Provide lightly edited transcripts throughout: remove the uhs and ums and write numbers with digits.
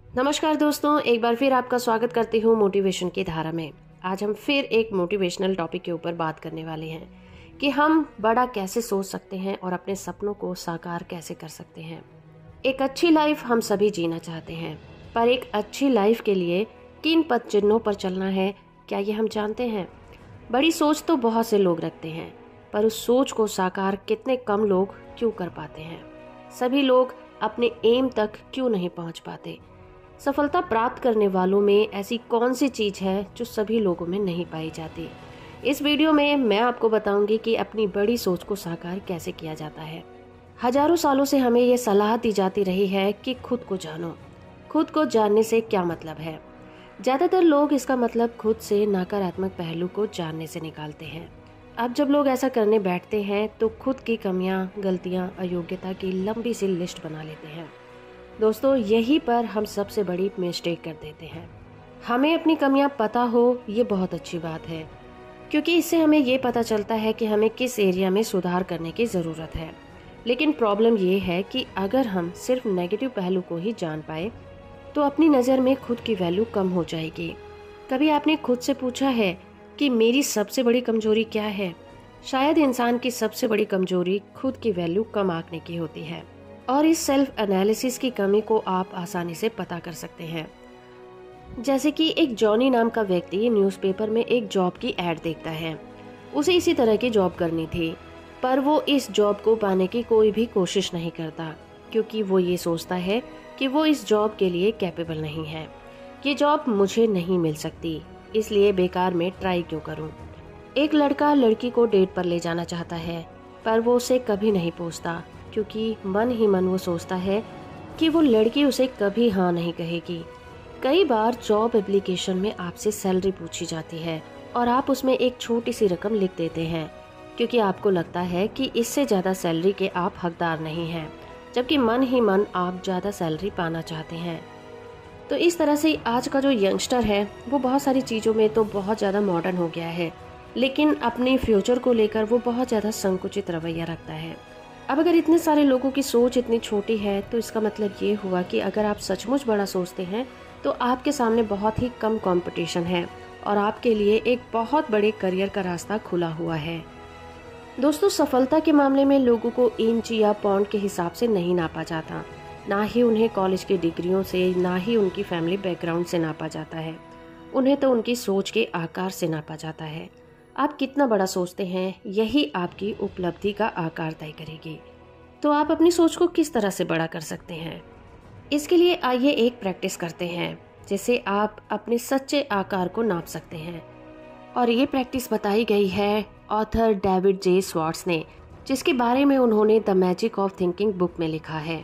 नमस्कार दोस्तों, एक बार फिर आपका स्वागत करती हूँ मोटिवेशन की धारा में। आज हम फिर एक मोटिवेशनल टॉपिक के ऊपर बात करने वाले हैं कि हम बड़ा कैसे सोच सकते हैं और अपने सपनों को साकार कैसे कर सकते हैं। एक अच्छी लाइफ हम सभी जीना चाहते हैं, पर एक अच्छी लाइफ के लिए किन पद चिन्हों पर चलना है, क्या ये हम जानते हैं? बड़ी सोच तो बहुत से लोग रखते हैं, पर उस सोच को साकार कितने कम लोग क्यों कर पाते हैं? सभी लोग अपने एम तक क्यों नहीं पहुंच पाते? सफलता प्राप्त करने वालों में ऐसी कौन सी चीज है जो सभी लोगों में नहीं पाई जाती? इस वीडियो में मैं आपको बताऊंगी कि अपनी बड़ी सोच को साकार कैसे किया जाता है। हजारों सालों से हमें ये सलाह दी जाती रही है कि खुद को जानो। खुद को जानने से क्या मतलब है? ज्यादातर लोग इसका मतलब खुद से नकारात्मक पहलू को जानने से निकालते हैं। अब जब लोग ऐसा करने बैठते हैं तो खुद की कमियां, गलतियां, अयोग्यता की लंबी सी लिस्ट बना लेते हैं। दोस्तों, यहीं पर हम सबसे बड़ी मिस्टेक कर देते हैं। हमें अपनी कमियां पता हो ये बहुत अच्छी बात है, क्योंकि इससे हमें ये पता चलता है कि हमें किस एरिया में सुधार करने की ज़रूरत है। लेकिन प्रॉब्लम ये है कि अगर हम सिर्फ नेगेटिव पहलू को ही जान पाए तो अपनी नज़र में खुद की वैल्यू कम हो जाएगी। कभी आपने खुद से पूछा है कि मेरी सबसे बड़ी कमजोरी क्या है? शायद इंसान की सबसे बड़ी कमजोरी खुद की वैल्यू कम आंकने की होती है, और इस सेल्फ एनालिसिस की कमी को आप आसानी से पता कर सकते हैं। जैसे कि एक जॉनी नाम का व्यक्ति न्यूज़पेपर में एक जॉब की ऐड देखता है। उसे इसी तरह की जॉब करनी थी, पर वो इस जॉब को पाने की कोई भी कोशिश नहीं करता, क्योंकि वो ये सोचता है कि वो इस जॉब के लिए कैपेबल नहीं है। ये जॉब मुझे नहीं मिल सकती, इसलिए बेकार में ट्राई क्यों करूं। एक लड़का लड़की को डेट पर ले जाना चाहता है, पर वो उसे कभी नहीं पूछता, क्योंकि मन ही मन वो सोचता है कि वो लड़की उसे कभी हाँ नहीं कहेगी। कई बार जॉब एप्लीकेशन में आपसे सैलरी पूछी जाती है और आप उसमें एक छोटी सी रकम लिख देते हैं, क्योंकि आपको लगता है कि इससे ज़्यादा सैलरी के आप हकदार नहीं हैं, जबकि मन ही मन आप ज़्यादा सैलरी पाना चाहते हैं। तो इस तरह से आज का जो यंगस्टर है वो बहुत सारी चीज़ों में तो बहुत ज़्यादा मॉडर्न हो गया है, लेकिन अपने फ्यूचर को लेकर वो बहुत ज़्यादा संकुचित रवैया रखता है। अब अगर इतने सारे लोगों की सोच इतनी छोटी है तो इसका मतलब ये हुआ कि अगर आप सचमुच बड़ा सोचते हैं तो आपके सामने बहुत ही कम कंपटीशन है और आपके लिए एक बहुत बड़े करियर का रास्ता खुला हुआ है। दोस्तों, सफलता के मामले में लोगों को इंच या पाउंड के हिसाब से नहीं नापा जाता, ना ही उन्हें कॉलेज की डिग्रियों से, ना ही उनकी फैमिली बैकग्राउंड से नापा जाता है। उन्हें तो उनकी सोच के आकार से नापा जाता है। आप कितना बड़ा सोचते हैं, यही आपकी उपलब्धि का आकार तय करेगी। तो आप अपनी सोच को किस तरह से बड़ा कर सकते हैं? इसके लिए आइए एक प्रैक्टिस करते हैं, जिससे आप अपने सच्चे आकार को नाप सकते हैं। और ये प्रैक्टिस बताई गई है ऑथर डेविड जे स्वार्ट्स ने, जिसके बारे में उन्होंने the magic of thinking book में लिखा है।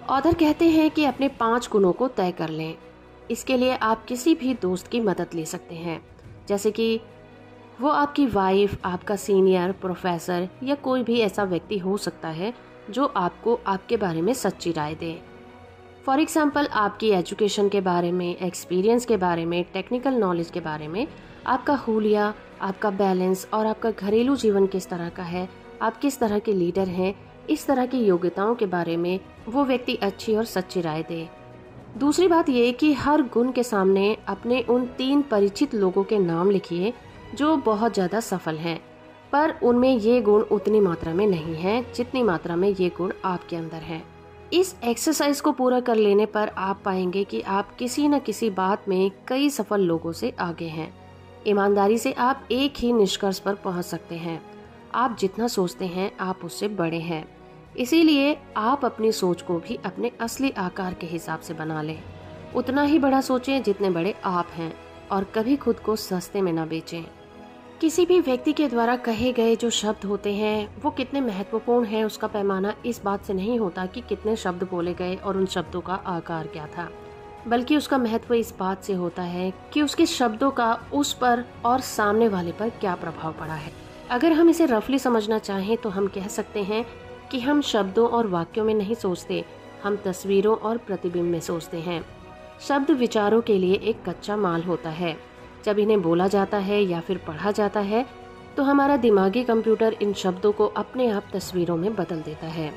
ऑथर कहते हैं कि अपने 5 गुणों को तय कर लें। इसके लिए आप किसी भी दोस्त की मदद ले सकते हैं, जैसे कि वो आपकी वाइफ, आपका सीनियर, प्रोफेसर या कोई भी ऐसा व्यक्ति हो सकता है जो आपको आपके बारे में सच्ची राय दे। फॉर एग्जाम्पल, आपकी एजुकेशन के बारे में, एक्सपीरियंस के बारे में, टेक्निकल नॉलेज के बारे में, आपका हुलिया, आपका बैलेंस और आपका घरेलू जीवन किस तरह का है, आप किस तरह के लीडर हैं, इस तरह की योग्यताओं के बारे में वो व्यक्ति अच्छी और सच्ची राय दे। दूसरी बात ये कि हर गुण के सामने अपने उन 3 परिचित लोगों के नाम लिखिए जो बहुत ज़्यादा सफल हैं, पर उनमें ये गुण उतनी मात्रा में नहीं हैं जितनी मात्रा में ये गुण आपके अंदर हैं। इस एक्सरसाइज को पूरा कर लेने पर आप पाएंगे कि आप किसी न किसी बात में कई सफल लोगों से आगे हैं। ईमानदारी से आप एक ही निष्कर्ष पर पहुंच सकते हैं, आप जितना सोचते हैं आप उससे बड़े हैं। इसीलिए आप अपनी सोच को भी अपने असली आकार के हिसाब से बना लें। उतना ही बड़ा सोचें जितने बड़े आप हैं, और कभी खुद को सस्ते में न बेचें। किसी भी व्यक्ति के द्वारा कहे गए जो शब्द होते हैं वो कितने महत्वपूर्ण हैं, उसका पैमाना इस बात से नहीं होता कि कितने शब्द बोले गए और उन शब्दों का आकार क्या था, बल्कि उसका महत्व इस बात से होता है कि उसके शब्दों का उस पर और सामने वाले पर क्या प्रभाव पड़ा है। अगर हम इसे रफली समझना चाहें तो हम कह सकते हैं कि हम शब्दों और वाक्यों में नहीं सोचते, हम तस्वीरों और प्रतिबिंब में सोचते हैं। शब्द विचारों के लिए एक कच्चा माल होता है। जब इन्हें बोला जाता है या फिर पढ़ा जाता है तो हमारा दिमागी कंप्यूटर इन शब्दों को अपने आप तस्वीरों में बदल देता है।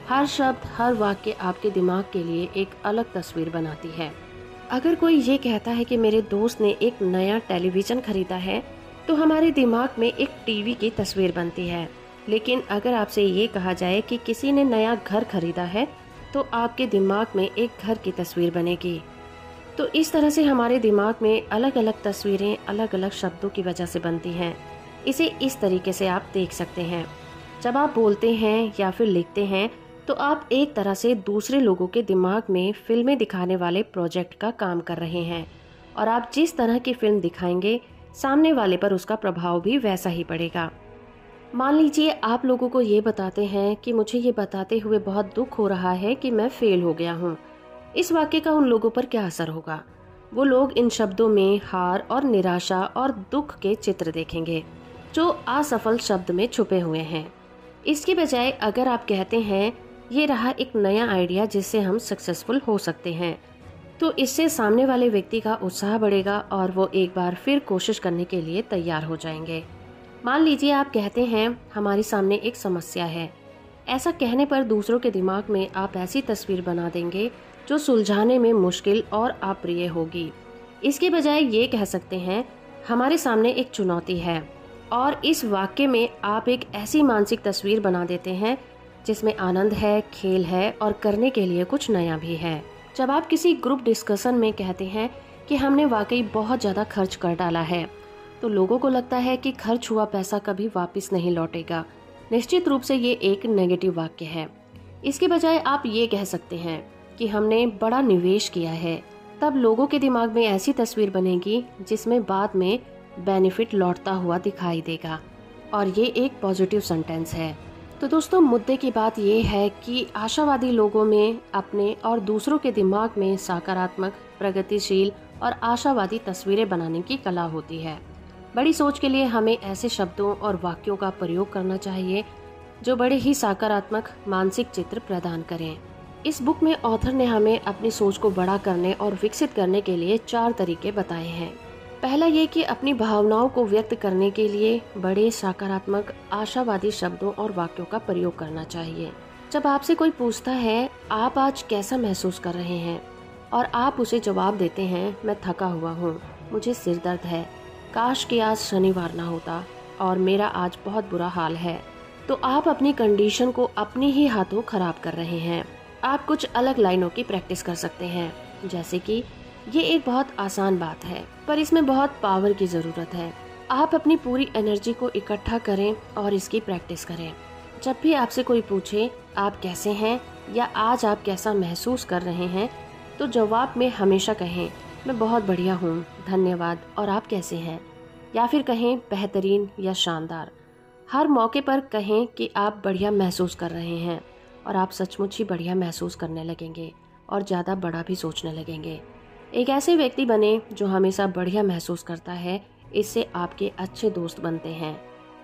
हर शब्द, हर वाक्य आपके दिमाग के लिए एक अलग तस्वीर बनाती है। अगर कोई ये कहता है कि मेरे दोस्त ने एक नया टेलीविज़न खरीदा है, तो हमारे दिमाग में एक टीवी की तस्वीर बनती है। लेकिन अगर आपसे ये कहा जाए कि किसी ने नया घर खरीदा है, तो आपके दिमाग में एक घर की तस्वीर बनेगी। तो इस तरह से हमारे दिमाग में अलग अलग तस्वीरें अलग अलग शब्दों की वजह से बनती हैं। इसे इस तरीके से आप देख सकते हैं। जब आप बोलते हैं या फिर लिखते हैं, तो आप एक तरह से दूसरे लोगों के दिमाग में फिल्में दिखाने वाले प्रोजेक्ट का काम कर रहे हैं, और आप जिस तरह की फिल्म दिखाएंगे, सामने वाले पर उसका प्रभाव भी वैसा ही पड़ेगा। मान लीजिए आप लोगों को ये बताते हैं कि मुझे ये बताते हुए बहुत दुख हो रहा है कि मैं फेल हो गया हूँ। इस वाक्य का उन लोगों पर क्या असर होगा? वो लोग इन शब्दों में हार और निराशा और दुख के चित्र देखेंगे, जो असफल शब्द में छुपे हुए हैं। इसके बजाय अगर आप कहते हैं, ये रहा एक नया आइडिया जिससे हम सक्सेसफुल हो सकते हैं, तो इससे सामने वाले व्यक्ति का उत्साह बढ़ेगा और वो एक बार फिर कोशिश करने के लिए तैयार हो जाएंगे। मान लीजिए आप कहते हैं, हमारे सामने एक समस्या है। ऐसा कहने पर दूसरों के दिमाग में आप ऐसी तस्वीर बना देंगे जो सुलझाने में मुश्किल और अप्रिय होगी। इसके बजाय ये कह सकते हैं, हमारे सामने एक चुनौती है, और इस वाक्य में आप एक ऐसी मानसिक तस्वीर बना देते हैं जिसमें आनंद है, खेल है और करने के लिए कुछ नया भी है। जब आप किसी ग्रुप डिस्कशन में कहते हैं कि हमने वाकई बहुत ज़्यादा खर्च कर डाला है, तो लोगों को लगता है कि खर्च हुआ पैसा कभी वापस नहीं लौटेगा। निश्चित रूप से ये एक नेगेटिव वाक्य है। इसके बजाय आप ये कह सकते हैं कि हमने बड़ा निवेश किया है। तब लोगों के दिमाग में ऐसी तस्वीर बनेगी जिसमें बाद में बेनिफिट लौटता हुआ दिखाई देगा, और ये एक पॉजिटिव सेंटेंस है। तो दोस्तों, मुद्दे की बात ये है कि आशावादी लोगों में अपने और दूसरों के दिमाग में सकारात्मक, प्रगतिशील और आशावादी तस्वीरें बनाने की कला होती है। बड़ी सोच के लिए हमें ऐसे शब्दों और वाक्यों का प्रयोग करना चाहिए जो बड़े ही सकारात्मक मानसिक चित्र प्रदान करें। इस बुक में ऑथर ने हमें अपनी सोच को बड़ा करने और विकसित करने के लिए 4 तरीके बताए हैं। पहला ये कि अपनी भावनाओं को व्यक्त करने के लिए बड़े सकारात्मक, आशावादी शब्दों और वाक्यों का प्रयोग करना चाहिए। जब आपसे कोई पूछता है, आप आज कैसा महसूस कर रहे हैं, और आप उसे जवाब देते हैं, मैं थका हुआ हूँ, मुझे सिर दर्द है, काश कि आज शनिवार ना होता और मेरा आज बहुत बुरा हाल है, तो आप अपनी कंडीशन को अपने ही हाथों खराब कर रहे हैं। आप कुछ अलग लाइनों की प्रैक्टिस कर सकते हैं, जैसे कि ये एक बहुत आसान बात है, पर इसमें बहुत पावर की जरूरत है। आप अपनी पूरी एनर्जी को इकट्ठा करें और इसकी प्रैक्टिस करें। जब भी आपसे कोई पूछे, आप कैसे हैं या आज आप कैसा महसूस कर रहे हैं, तो जवाब में हमेशा कहें, मैं बहुत बढ़िया हूँ, धन्यवाद, और आप कैसे हैं? या फिर कहें बेहतरीन या शानदार। हर मौके पर कहें कि आप बढ़िया महसूस कर रहे हैं, और आप सचमुच ही बढ़िया महसूस करने लगेंगे और ज़्यादा बड़ा भी सोचने लगेंगे। एक ऐसे व्यक्ति बने जो हमेशा बढ़िया महसूस करता है, इससे आपके अच्छे दोस्त बनते हैं।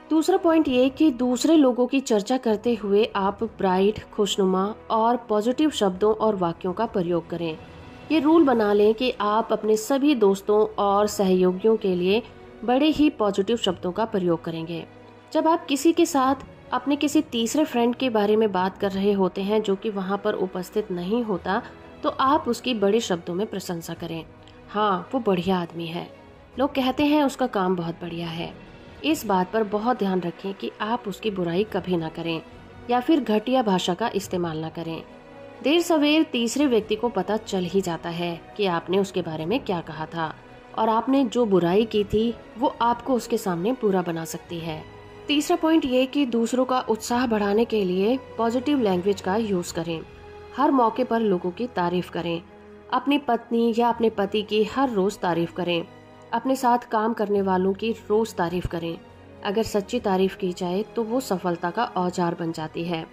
दूसरा पॉइंट ये कि दूसरे लोगों की चर्चा करते हुए आप ब्राइट, खुशनुमा और पॉजिटिव शब्दों और वाक्यों का प्रयोग करें। ये रूल बना लें कि आप अपने सभी दोस्तों और सहयोगियों के लिए बड़े ही पॉजिटिव शब्दों का प्रयोग करेंगे। जब आप किसी के साथ अपने किसी तीसरे फ्रेंड के बारे में बात कर रहे होते हैं जो कि वहाँ पर उपस्थित नहीं होता, तो आप उसकी बड़े शब्दों में प्रशंसा करें। हाँ, वो बढ़िया आदमी है, लोग कहते हैं उसका काम बहुत बढ़िया है। इस बात पर बहुत ध्यान रखें कि आप उसकी बुराई कभी ना करें या फिर घटिया भाषा का इस्तेमाल ना करें। देर सवेर तीसरे व्यक्ति को पता चल ही जाता है कि आपने उसके बारे में क्या कहा था, और आपने जो बुराई की थी वो आपको उसके सामने बुरा बना सकती है। तीसरा पॉइंट ये कि दूसरों का उत्साह बढ़ाने के लिए पॉजिटिव लैंग्वेज का यूज करें। हर मौके पर लोगों की तारीफ करें। अपनी पत्नी या अपने पति की हर रोज तारीफ करें। अपने साथ काम करने वालों की रोज तारीफ करें। अगर सच्ची तारीफ की जाए तो वो सफलता का औजार बन जाती है।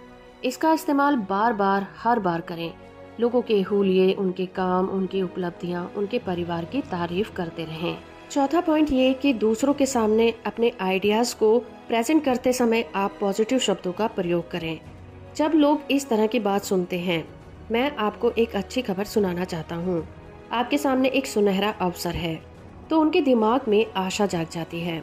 इसका इस्तेमाल बार बार, हर बार करें। लोगों के हुलिये, उनके काम, उनकी उपलब्धियां, उनके परिवार की तारीफ करते रहें। चौथा पॉइंट ये कि दूसरों के सामने अपने आइडियाज को प्रेजेंट करते समय आप पॉजिटिव शब्दों का प्रयोग करें। जब लोग इस तरह की बात सुनते हैं, मैं आपको एक अच्छी खबर सुनाना चाहता हूँ, आपके सामने एक सुनहरा अवसर है, तो उनके दिमाग में आशा जाग जाती है।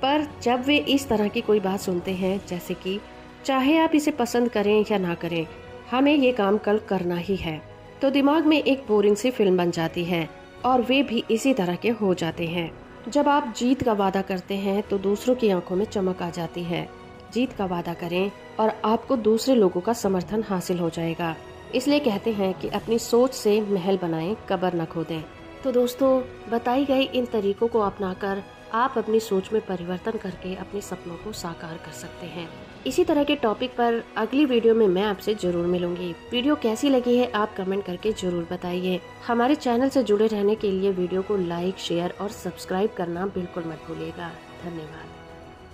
पर जब वे इस तरह की कोई बात सुनते हैं, जैसे कि चाहे आप इसे पसंद करें या ना करें, हमें ये काम कल करना ही है, तो दिमाग में एक बोरिंग सी फिल्म बन जाती है और वे भी इसी तरह के हो जाते हैं। जब आप जीत का वादा करते हैं तो दूसरों की आंखों में चमक आ जाती है। जीत का वादा करें और आपको दूसरे लोगों का समर्थन हासिल हो जाएगा। इसलिए कहते हैं कि अपनी सोच से महल बनाएं, कब्र न खोदें। तो दोस्तों, बताई गई इन तरीकों को अपनाकर आप अपनी सोच में परिवर्तन करके अपने सपनों को साकार कर सकते हैं। इसी तरह के टॉपिक पर अगली वीडियो में मैं आपसे जरूर मिलूंगी। वीडियो कैसी लगी है आप कमेंट करके जरूर बताइए। हमारे चैनल से जुड़े रहने के लिए वीडियो को लाइक, शेयर और सब्सक्राइब करना बिल्कुल मत भूलिएगा। धन्यवाद।